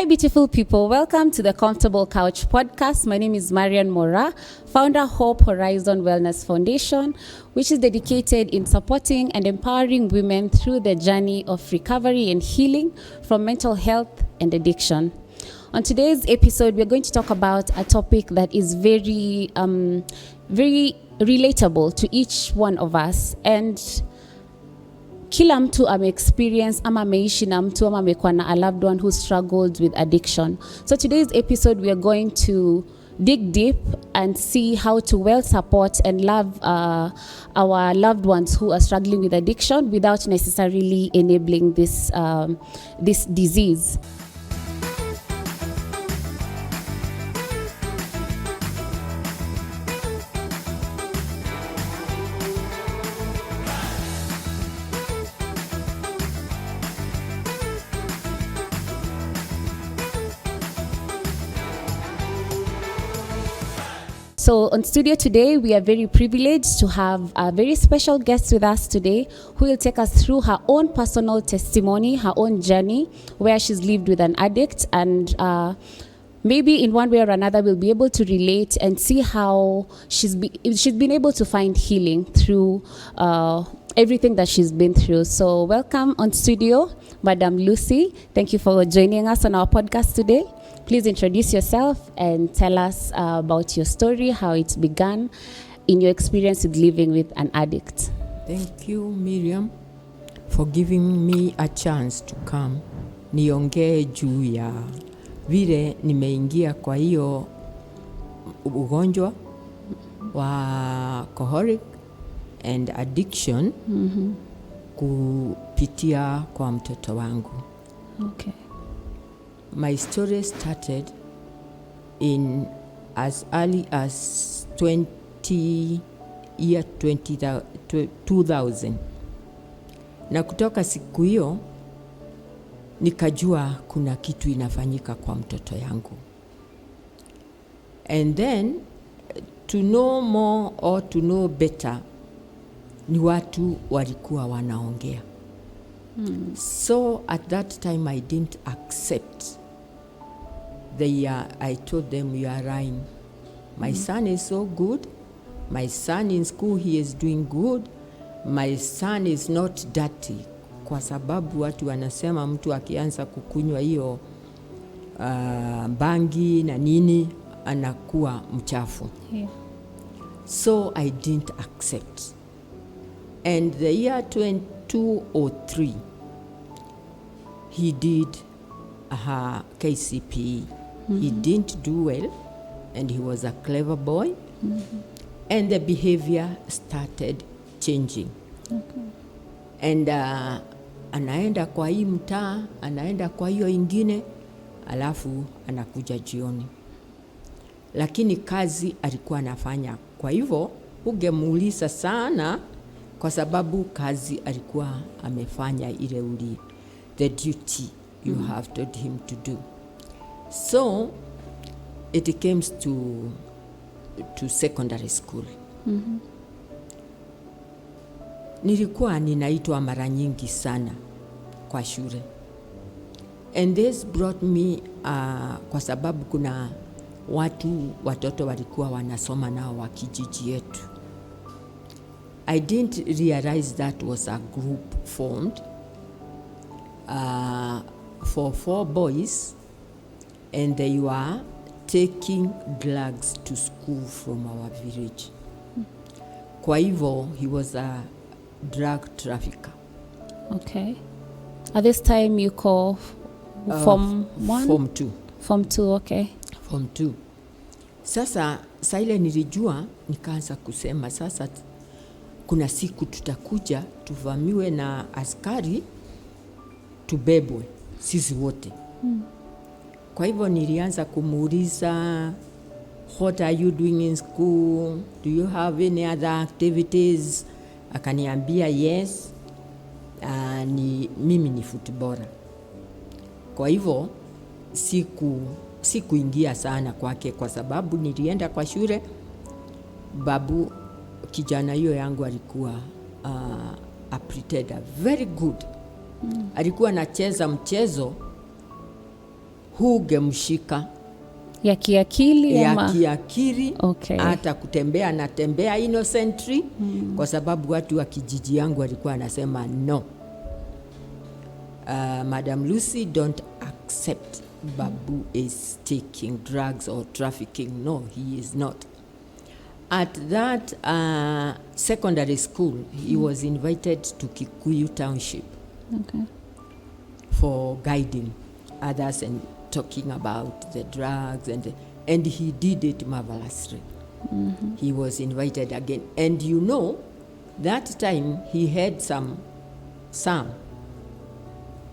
Hi, beautiful people. Welcome to the Comfortable Couch podcast. My name is Marian Mora, founder Hope Horizon Wellness Foundation, which is dedicated in supporting and empowering women through the journey of recovery and healing from mental health and addiction. On today's episode, we're going to talk about a topic that is very relatable to each one of us, and kila mtu ame-experience ama ameishi na mtu ama amekuwa na a loved one who struggled with addiction. So today's episode, we are going to dig deep and see how to well support and love our loved ones who are struggling with addiction without necessarily enabling this disease. So on studio today, we are very privileged to have a very special guest with us today who will take us through her own personal testimony, her own journey, where she's lived with an addict, and maybe in one way or another we'll be able to relate and see how she's been able to find healing through everything that she's been through. So welcome on studio, Madam Lucy. Thank you for joining us on our podcast today. Please introduce yourself and tell us about your story, how it began in your experience with living with an addict. Thank you, Miriam, for giving me a chance to come. Niongee juu ya vile nimeingia kwa hiyo ugonjwa wa alcoholic and addiction kupitia kwa mtoto wangu. Okay. My story started in as early as 2000. Na kutoka siku hiyo nikajua kuna kitu inafanyika kwa mtoto yangu. And then to know more or to know better, ni watu walikuwa wanaongea. So at that time I didn't accept. I told them, you are lying. My son is so good. My son in school, he is doing good. My son is not dirty. Kwa sababu watu wanasema mtu akianza kukunywa hiyo bangi na nini anakuwa mchafu. Yeah. So I didn't accept. And the year 2003, he did her KCPE. He didn't do well, and he was a clever boy, and the behavior started changing. Okay. And anaenda kwa hii mtaa, anaenda kwa hiyo ingine, alafu anakuja jioni. Lakini kazi alikuwa anafanya. Kwa hivyo ungemuuliza sana, kwa sababu kazi alikuwa amefanya ile the duty you have told him to do. So it came to secondary school. Nilikuwa ninaitwa mara nyingi sana kwa shule. And this brought me kwa sababu kuna watoto walikuwa wanasoma nao wa kijiji yetu. I didn't realize that was a group formed for 4 boys, and they were taking drugs to school from our village. Kwa hivyo, he was a drug trafficker. Okay. At this time you call Form 1? Form 2. Form 2, okay. Form 2. Sasa ile nilijua, nikaanza kusema sasa kuna siku tutakuja tuvamiwe na askari, tubebwe sisi wote. Kwa hivyo nilianza kumuuliza, what are you doing in school? Do you have any other activities? Akaniambia yes, mimi ni footballer. Kwa hivyo sikuingia sana kwake, kwa sababu nilienda kwa shule. Babu kijana hiyo yangu alikuwa a pretender, very good. Alikuwa anacheza mchezo hugemshika ya kiakili ya ama kiakili. Okay. Hata kutembea anatembea innocently kwa sababu watu wa kijiji yangu walikuwa anasema no, Madam Lucy, don't accept Babu is taking drugs or trafficking. No, he is not. At that secondary school, he was invited to Kikuyu Township for guiding others and talking about the drugs, and he did it marvelously. He was invited again, and you know, that time he had some psalm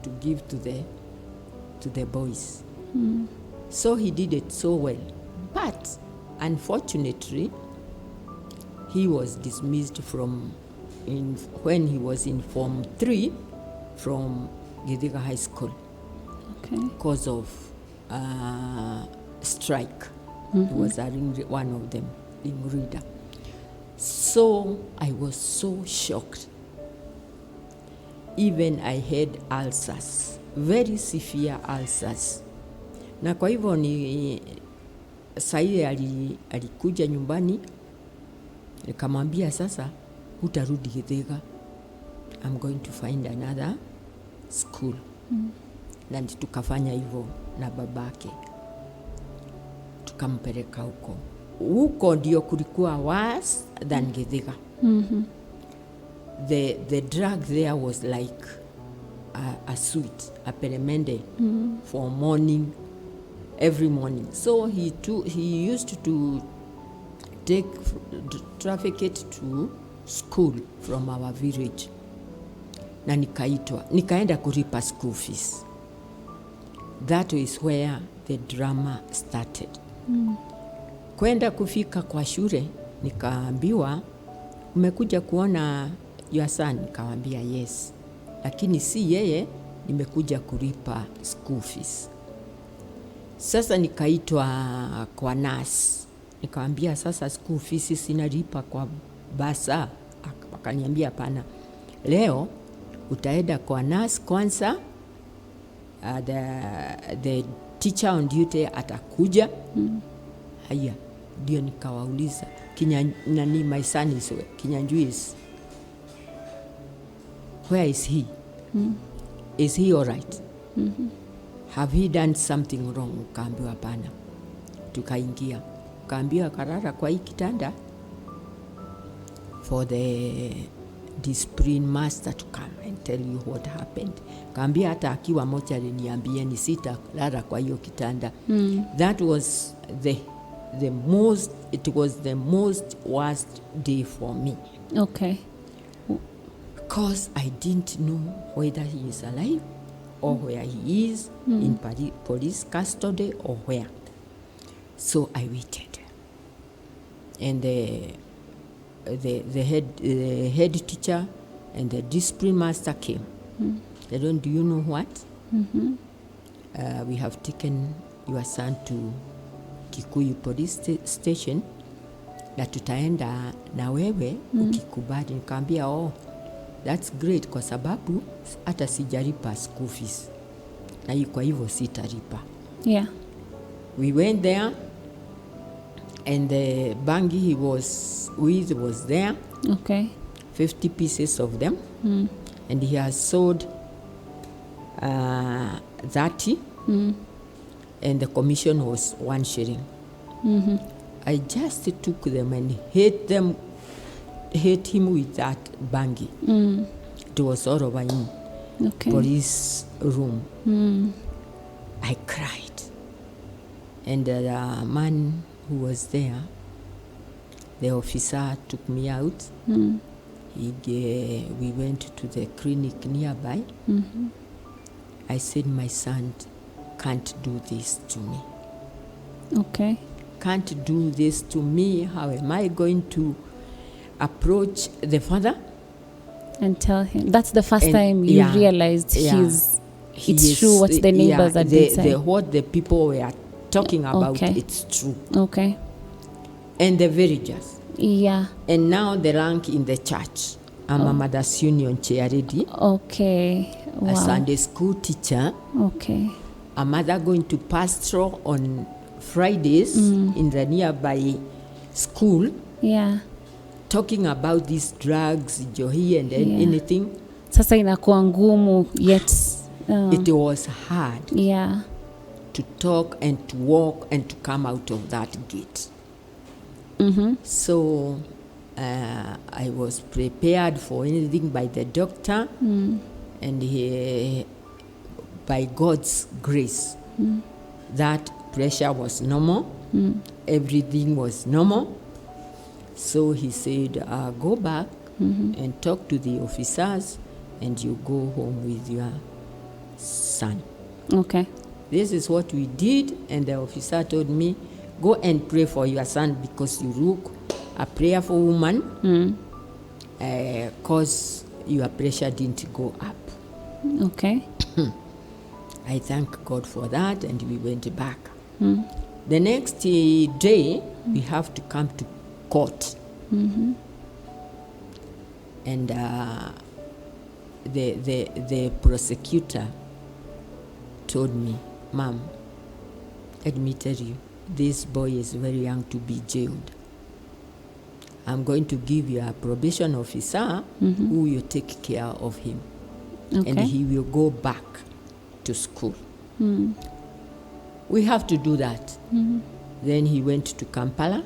to give to the boys. So he did it so well, but unfortunately he was dismissed when he was in Form 3 from Githiga High School because of strike. He was one of them, ringleader. So I was so shocked. Even I had ulcers, very severe ulcers. Na kwa hivyo ni saile alikuja nyumbani, nikamwambia sasa hutarudi Githiga, I'm going to find another school. Na tukafanya hivyo na babake, tukampeleka huko ndio kulikuwa worse than Githiga. The drug there was like a sweet, a peremende for morning, every morning. So he used to traffic it to school from our village. Na nikaenda kulipa school fees. That is where the drama started. Kwenda kufika kwa shule, nikaambiwa umekuja kuona your son? Nikamwambia yes, lakini si yeye, nimekuja kulipa school fees. Sasa nikaitwa kwa nurse, nikamwambia sasa school fees sinalipa kwa basa. Akaniambia hapana, leo utaenda kwa nurse kwanza, the teacher on duty atakuja. Haya, ndio nikawauliza nani, my son is Kinyanjui is, where is he? Is he all right? Have he done something wrong? Kaambiwa hapana. Tukaingia, kaambiwa karara kwa hii kitanda for the discipline master to come and tell you what happened. Kaambia hata akiwa mocha aliniambieni sitalala kwa hiyo kitanda. That was it was the most worst day for me. Okay. Because I didn't know whether he is alive or where he is, in police custody or where. So I waited. And the head teacher and the discipline master came. They don't, do you know what? We have taken your son to Kikuyu police station na tutaenda na wewe ukikubali. Nikamwambia that's great kwa sababu hata sijalipa school fees. Na kwa hivyo sitalipa. Yeah. We went there and the bangi he was with was there. Okay. 50 pieces of them. And he has sold 30. And the commission was 1 shilling. I just took them and hit him with that bangi. It was all over in police room. I cried. And the man who was there, the officer took me out. We went to the clinic nearby. I said, my son can't do this to me. Okay. Can't do this to me. How am I going to approach the father and tell him? That's the first time you realized it's true what the neighbors are saying. What the people were talking about, it's true. Okay. And the villagers. Yeah. And now the rank in the church. I'm a Mother's Union chair lady. Okay. Wow. A Sunday school teacher. Okay. a mother going to pastoral on Fridays in the nearby school, Yeah. talking about these drugs, johi and anything. Sasa inakuwa ngumu yet. It was hard Yeah. to talk and to walk and to come out of that gate. So I was prepared for anything by the doctor, and by God's grace, that pressure was normal, everything was normal. So he said, go back and talk to the officers, and you go home with your son. Okay. This is what we did, and the officer told me, go and pray for your son, because you look a prayerful woman, because your pressure didn't go up. Okay. I thank God for that, and we went back. The next day, we have to come to court. And the prosecutor told me, Ma'am, let me tell you, this boy is very young to be jailed. I'm going to give you a probation officer who will take care of him. Okay. And he will go back to school. We have to do that. Then he went to Kampala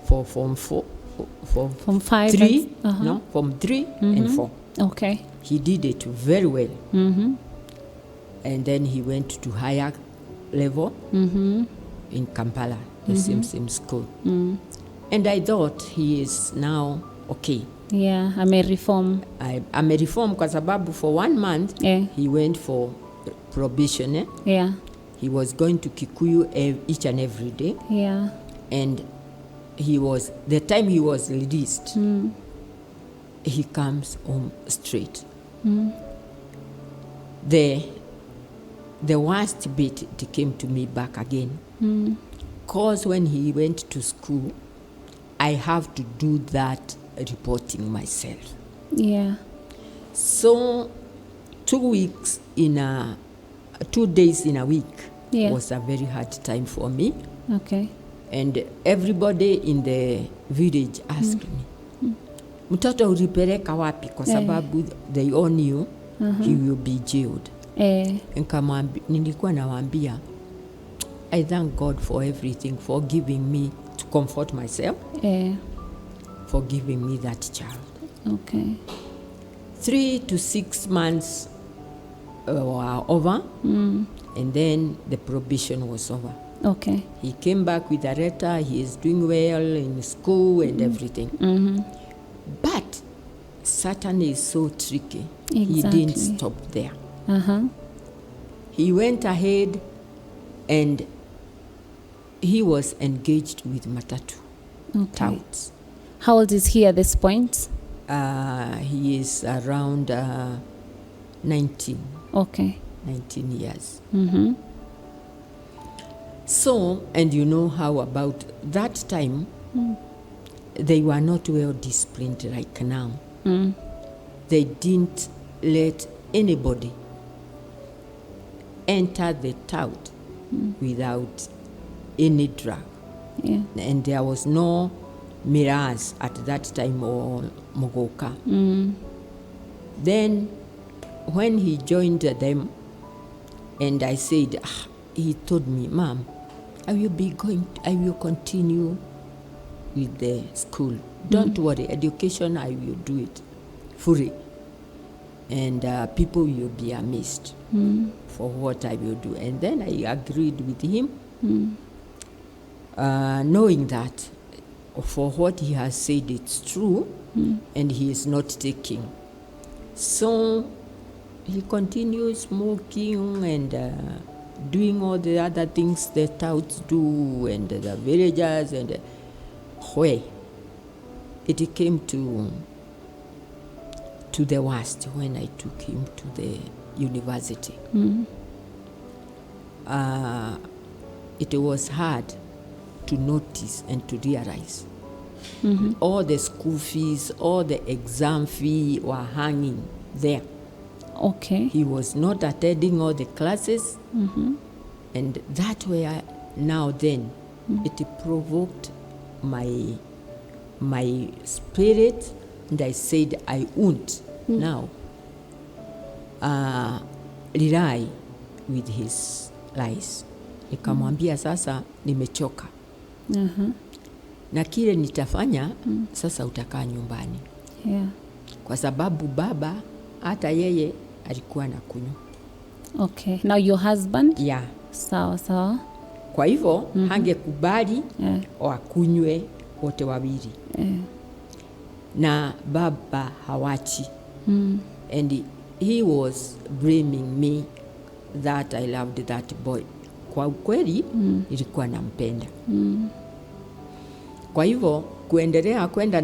for Form 4, From 5 3, and, no, Form 3 and 4. Okay. He did it very well. And then he went to higher level in Kampala, the same school. And I thought he is now okay. Yeah, reform. I'm a reform kwa sababu for 1 month he went for probation. Yeah. He was going to Kikuyu each and every day. Yeah. And the time he was released, he comes home straight. The worst bit, it came to me back again. Because when he went to school, I have to do that reporting myself. Yeah. So 2 days in a week was a very hard time for me. Okay. And everybody in the village asked me, mtoto ulipeleka wapi? Kwa sababu they all knew he will be jailed. Nilikuwa nawaambia, I thank God for everything, for giving me to comfort myself, for giving me that child. Okay. 3 to 6 months were over, and then the probation was over. Okay. He came back with a letter. He is doing well in school and everything. But Satan is so tricky. Exactly. He didn't stop there. He went ahead and he was engaged with Matatu touts. How old is he at this point? He is around 19. Okay. 19 years. So, and you know how about that time, they were not well disciplined like now. They didn't let anybody enter the tout without any drug. Yeah. And there was no mirrors at that time or mogoka. Then when he joined them, and I said, he told me, Ma'am, I will continue with the school. Don't worry, education, I will do it fully. And people will be amazed for what I will do. And then I agreed with him, knowing that for what he has said, it's true, and he is not taking. So he continues smoking and doing all the other things the touts do, and the villagers, and where it came to the worst when I took him to the university. It was hard to notice and to realize all the school fees, all the exam fee were hanging there. Okay. He was not attending all the classes. And that way, now then, it provoked my spirit, and I said I won't now rely with his lies. Nikamwambia sasa nimechoka. Na kile nitafanya sasa utakaa nyumbani. Yeah. Kwa sababu baba hata yeye alikuwa anakunywa. Okay. Now your husband? Yeah. Sawa. Kwa hivyo hangekubali wakunywe wote wawili. Na baba hawachi. And he was blaming me that I loved that boy. Kwa ukweli nilikuwa nampenda. Kwa hivyo kuendelea kwenda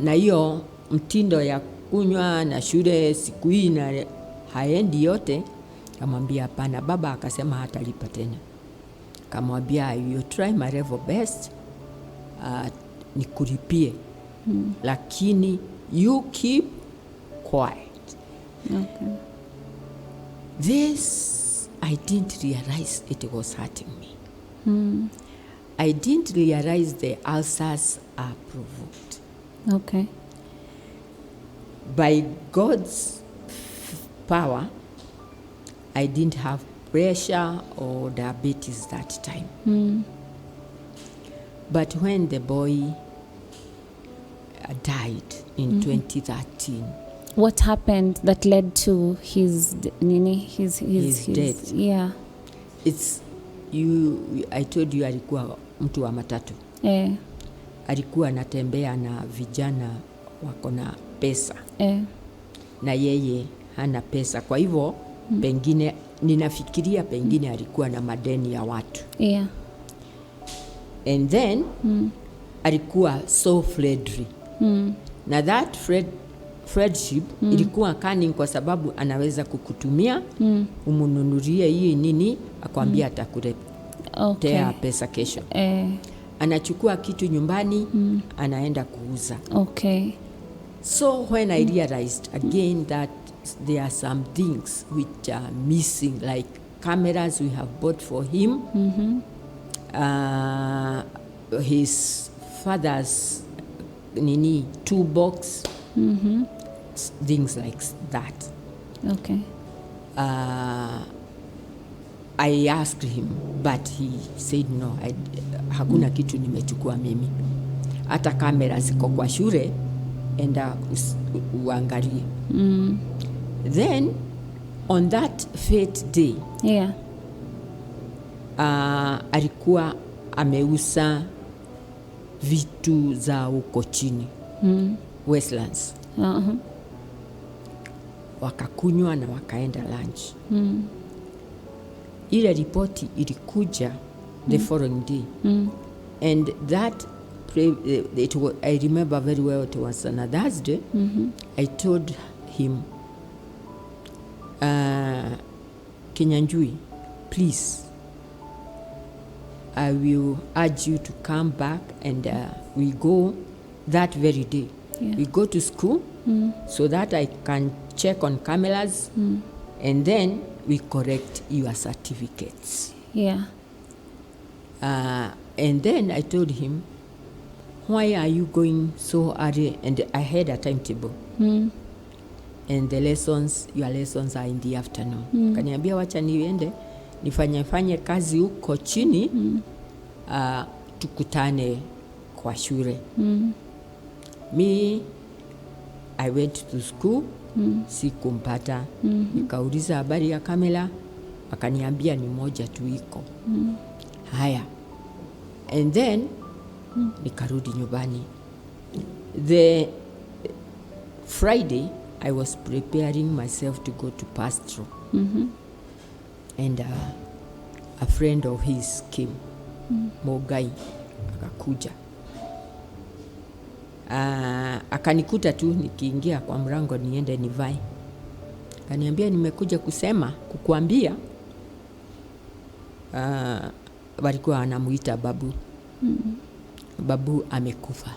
na hiyo mtindo ya kunywa na shule siku hii na haendi yote, kamwambia hapana. Baba akasema hatalipa tena. Kamwambia you try my level best, nikulipie. Lakini you keep quiet. Okay. This, I didn't realize it was hurting me. I didn't realize the ulcers are provoked. Okay. By God's power, I didn't have pressure or diabetes that time. But when the boy died in 2013, what happened that led to his death? Yeah. It's I told you alikuwa mtu wa matatu. Alikuwa anatembea na vijana wako na pesa. Na yeye hana pesa. Kwa hivyo pengine ninafikiria pengine alikuwa na madeni ya watu. Yeah. And then alikuwa so friendly. Na that friendship ilikuwa cunning kwa sababu anaweza umununulie hii nini, akwambia atakuletea pesa kesho. Anachukua kitu nyumbani, anaenda kuuza. Okay. So when I realized again that there are some things which are missing, like cameras we have bought for him, his father's toolbox, things like that. Okay. I asked him, but he said no, hakuna kitu nimechukua mimi. Hata kamera ziko kwa shule, enda uangalie. Then on that fate day, alikuwa ameuza vitu za uko chini, Westlands. Wakakunywa na wakaenda lunch. Ile ripoti ilikuja the following day. And that I remember very well, it was on a Thursday. I told him, Kinyanjui, please, I will urge you to come back, and we go that very day. We go to school so that I can check on cameras, and then we correct your certificates. And then I told him, why are you going so early? And I had a timetable. And your lessons are in the afternoon. Kaniambia wacha niende nifanye kazi huko chini, tukutane kwa shule. Me, I went to school, sikumpata. Nikauliza habari ya kamera, akaniambia ni moja tu iko. Haya. And then nikarudi nyumbani. The Friday, I was preparing myself to go to pastoral. And a friend of his came, Mogai, akakuja. Akanikuta tu nikiingia kwa mlango niende nivae. Akaniambia nimekuja kukuambia walikuwa wanamuita babu. Babu amekufa.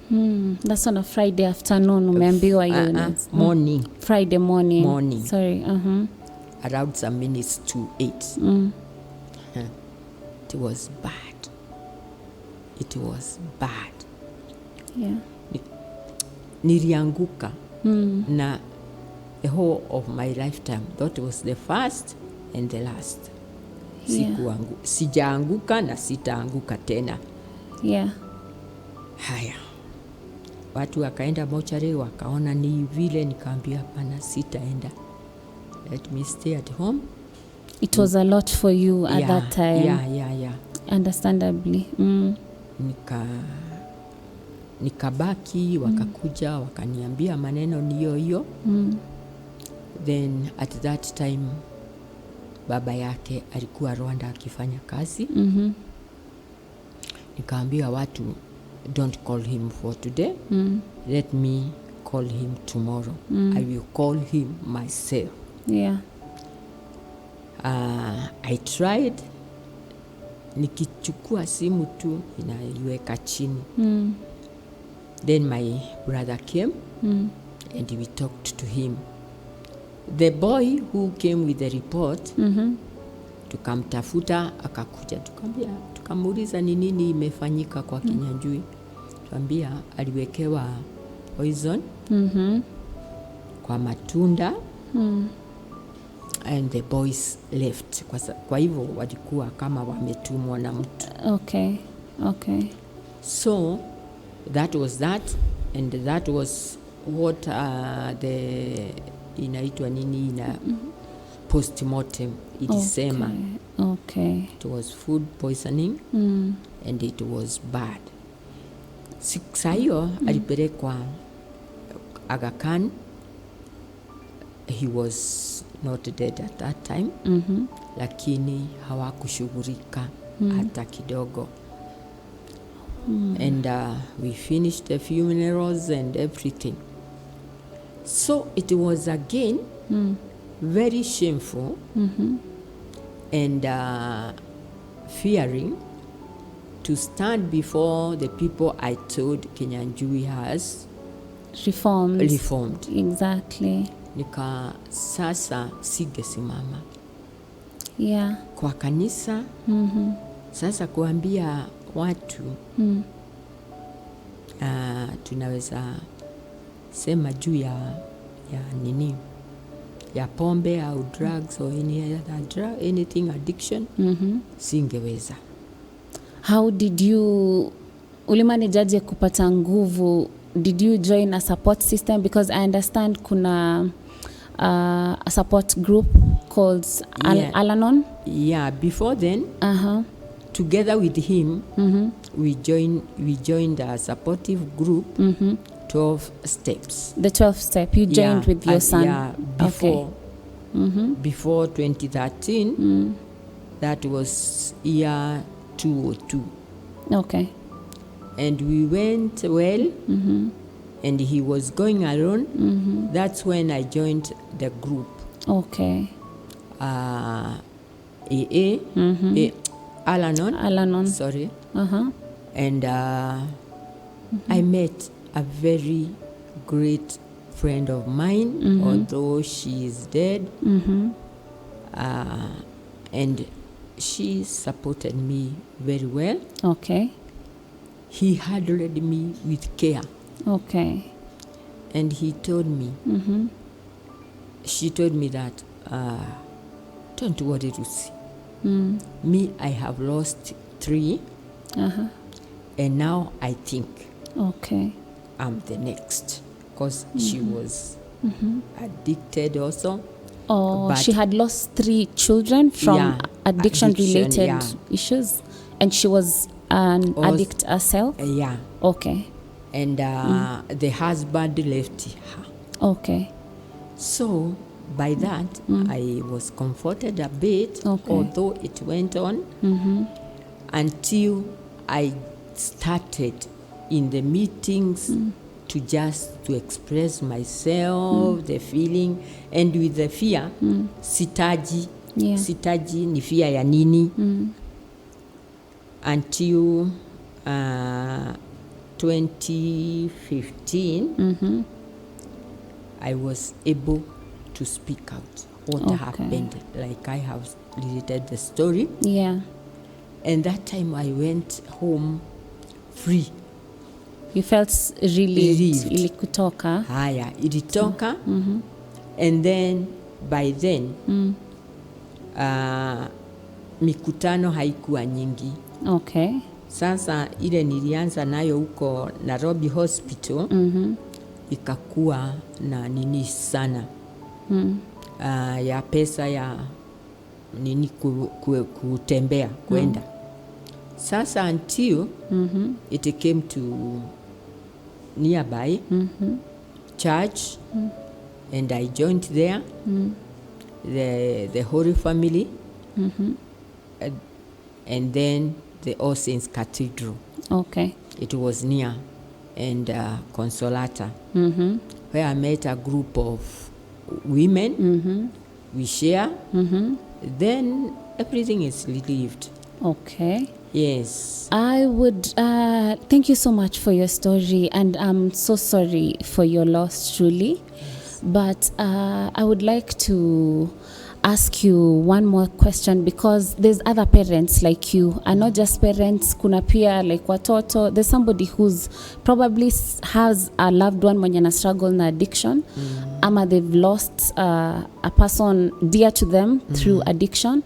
That's on a Friday afternoon umeambiwa hiyo news. Morning. Friday morning. Morning. Sorry. Around some minutes to 8. It was bad. It was bad. Yeah. Nilianguka. Na the whole of my lifetime, that was the first and the last. Sijaanguka na sitaanguka tena. Yeah. Haya. Watu wakaenda mochari, wakaona ni vile, nikaambia hapana, sitaenda. Let me stay at home. It was a lot for you at that time. Yeah. Understandably. Nikabaki, wakakuja, wakaniambia maneno niyo hiyo. Then at that time, baba yake alikuwa Rwanda akifanya kazi. Nikaambia watu, don't call him for today. Let me call him tomorrow. I will call him myself. Yeah. I tried. Nikichukua simu tu inaiweka chini. Then my brother came and we talked to him. The boy who came with the report, tukamtafuta, akakuja, tukamuuliza ni nini imefanyika kwa Kinyanjui. Tuambia aliwekewa poison kwa matunda. And the boys left. Kwa hivyo walikuwa kama wametumwa na mtu. Okay. So that was that, and that was what the inaitwa nini ina postmortem ilisema. Okay. It was food poisoning and it was bad. Saa hiyo alipelekwa Aga Khan. He was not dead at that time. Lakini hawakushughulika hata kidogo. And we finished the funerals and everything. So it was again very shameful and fearing to stand before the people I told Kinyanjui has Reformed. Exactly. Sasa singesimama. Yeah. Kwa kanisa. Sasa kuambia watu tunaweza sema juu ya nini, ya pombe au drugs or anything addiction. Singeweza. How did you ulimanajaje kupata nguvu? Did you join a support system? Because I understand kuna a support group called Al-Anon. Yeah, before then, together with him, we joined a supportive group, 12 steps. The 12 step you joined with your son. Yeah, before 2013, that was year 202. Okay. And we went well, and he was going alone. That's when I joined the group. Okay. Al-Anon. Sorry. And I met a very great friend of mine, although she is dead. And she supported me very well. Okay. He handled me with care. Okay. And he told me, she told me that, don't worry, Lucy. Me, I have lost 3. And now I think I'm the next. Because she was addicted also. Oh, but she had lost 3 children from addiction-related issues. And she was an addict herself? Yeah. Okay. And the husband left her. Okay. So by that, I was comforted a bit, although it went on until I started in the meetings to express myself, the feeling, and with the fear, sitaji ni fear ya nini, until 2015, I was able to speak out what happened. Like I have related the story. Yeah. And that time I went home free. You felt relieved. Ili kutoka. Haya, ilitoka. And then by then mikutano haikuwa nyingi. Okay. Sasa ile nilianza nayo huko Nairobi Hospital ikakuwa na nini sana ya pesa ya nini kutembea kwenda. Sasa until it came to nearby church and I joined there the Holy Family and then the All Saints Cathedral. Okay. It was near and Consolata where I met a group of women. We share. Then everything is relieved. Okay. Yes. I would thank you so much for your story, and I'm so sorry for your loss, truly. Yes. But I would like to ask you one more question, because there's other parents like you, and not just parents, kuna pia like watoto. There's somebody who's probably has a loved one mwenye na struggle na addiction, ama they've lost a person dear to them through addiction.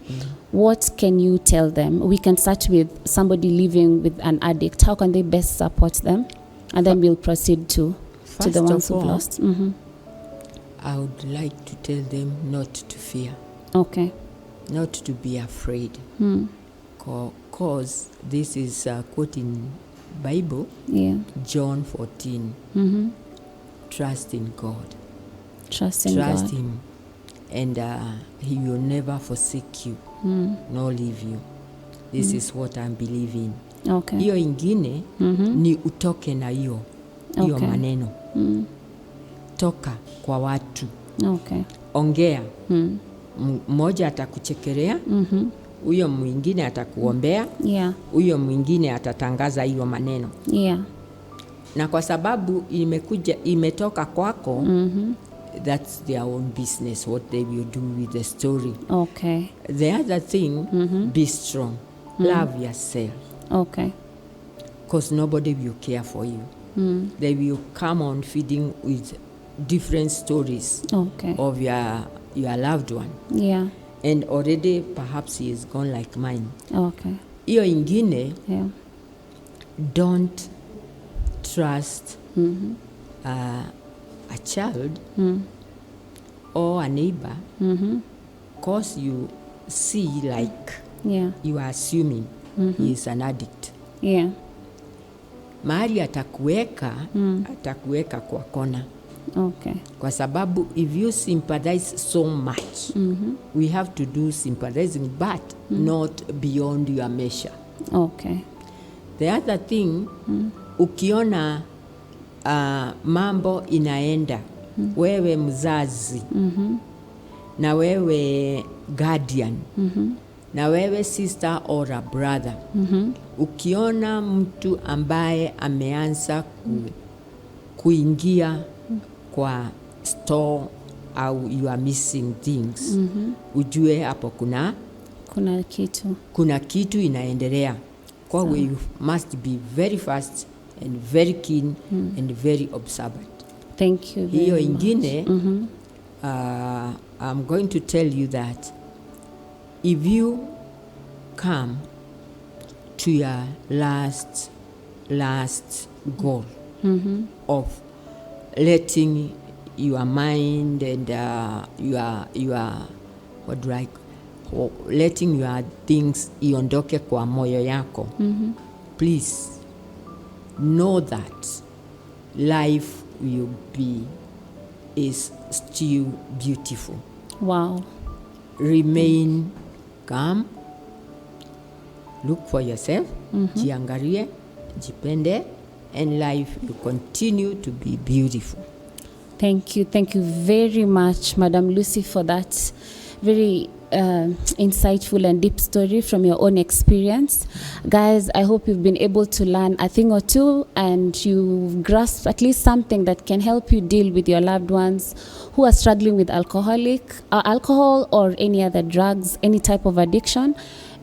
What can you tell them? We can start with somebody living with an addict. How can they best support them? And then we'll proceed to the ones who've lost. I would like to tell them not to fear. Okay. Not to be afraid. Because this is quoting Bible, John 14. Trust in God. Trust in God. Him. And he will never forsake you, nor leave you. This is what I'm believing. Okay. Hiyo ingine ni utoke na hiyo maneno. Toka kwa watu. Okay. Ongea. Mmoja atakuchekelea, huyo mwingine atakuombea, huyo mwingine atatangaza hiyo maneno. Na kwa sababu imetoka kwako, that's their own business, what they will do with the story. Okay. The other thing, be strong. Love yourself. Okay. Because nobody will care for you. They will come on feeding with different stories of your loved one. And already perhaps he is gone like mine. Okay. Hiyo ingine, don't trust a child or a neighbor because you see like you are assuming he is an addict. Mahali atakuweka kwa kona. Okay. Kwa sababu if you sympathize so much, we have to do sympathizing, but not beyond your measure. Okay. The other thing, ukiona mambo inaenda, wewe mzazi, na wewe guardian, na wewe sister or a brother, ukiona mtu ambaye ameanza kuingia kwa store au you are missing things, ujue hapo kuna kitu inaendelea. Kwa hiyo you must be very fast and very keen and very observant. Thank you very Hiyo much. ingine, I'm going to tell you that if you come to your last goal of letting your mind and letting your things iondoke kwa moyo yako, please know that life is still beautiful. Wow. Remain calm. Look for yourself. Jiangalie, jipende, and life will continue to be beautiful. Thank you very much, Madam Lucy, for that very insightful and deep story from your own experience. Guys, I hope you've been able to learn a thing or two, and you've grasped at least something that can help you deal with your loved ones who are struggling with alcohol or any other drugs, any type of addiction,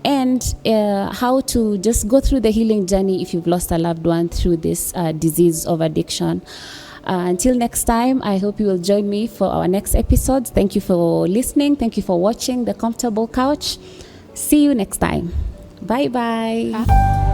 and how to just go through the healing journey if you've lost a loved one through this disease of addiction. Until next time, I hope you will join me for our next episodes. Thank you for listening. Thank you for watching The Comfortable Couch. See you next time. Bye-bye.